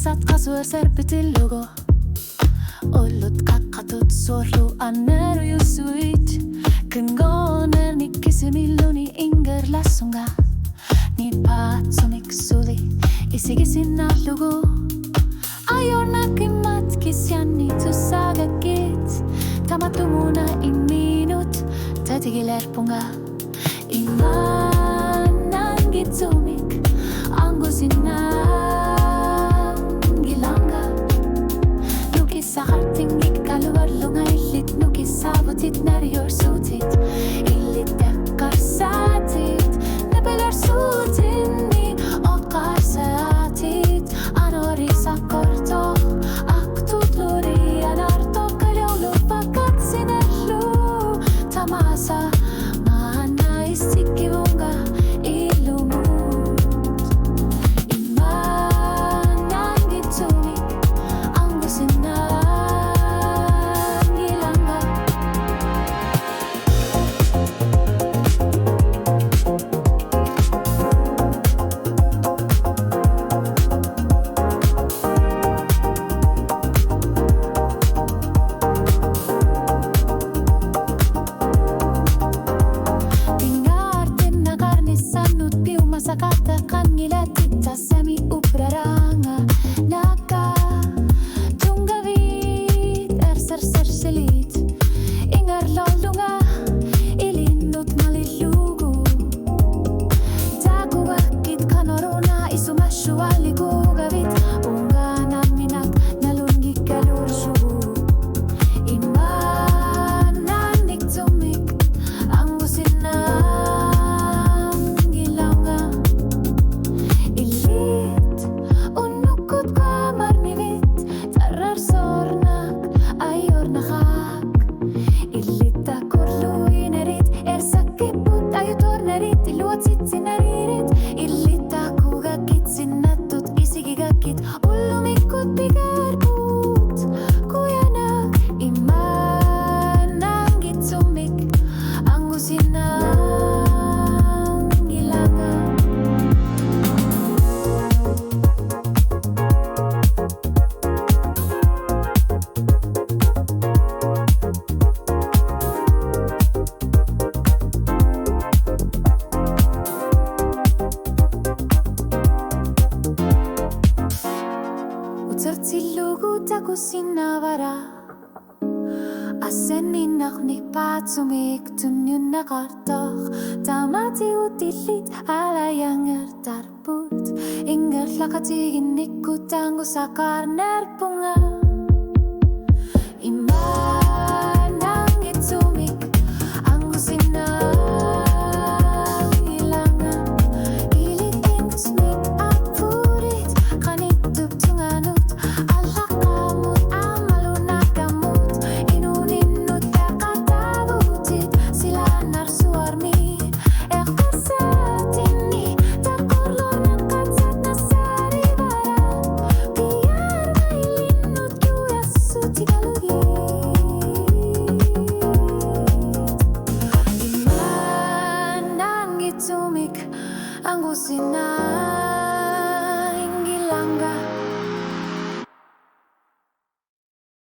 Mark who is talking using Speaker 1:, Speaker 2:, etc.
Speaker 1: kitsat kasvua serpytillugo. Ollut kakkatut suorlu anneru jussuit. Kyngoner ni kysymilluni inger lassunga. Ni paatsumik suli isikisin lugu. Ajonakin matkis jännityssagakit. Tamatumuna in minut tätikilerpunga. IMAANNAANNARANI ANGUSSAAGUNNGILAANGA. Nukissaartingik kaluarlungaillit nukissaavutit närjorsuutit. Illit jakkarsaatit näpelarsuutinni okkarsaatit. Anorisakorto aktutlurian arto kaljoulupa katsinellu. Tamasa maannaissikivunga illumut. IMAANNAANNARANI ANGUSSAAGUNNGILAANGA. Sakata kangila titta semi upraranga naka tungavit serselit ingar lollunga ilinnut malillugu takuvakkit kanoruna isumashu allikugavit ungana minak nalungikkalursu IMAANNAANNARANI ANGUSSAAGUNNGILAANGA. Illit unnukut kamarnivit tarrar sornak ajornahak. Illitta korluinerit ersakiput ajutornerit iluotsitsineririt. Illitta kugakit sinnattut isigigakit ullumikut pigerput kujanak. IMAANNAANNAANGILAANGA ANGUSSAAGUNNGILAANGA. Utsartsillugu takusinnavara. Asseninaqni paatsumik tunjunnakartoq. Tamati utillit alajangertarput. Ingerlaqatiginnikku tangussaaqarnerpunga. IMAANNAANNAANNARANI ANGUSSAAGUNNGILAANGA. Ilit ingusmik appurit qanittup tunganut allaqamut amalunaqamut inuninnut taqatavutit silanar suarmi eqqarsaatinni taqorlornan qatsatna saarivara piyarmailinnut kuyassutikallugit IMAANNAANNAANNARANI ANGUSSAAGUNNGILAANGA.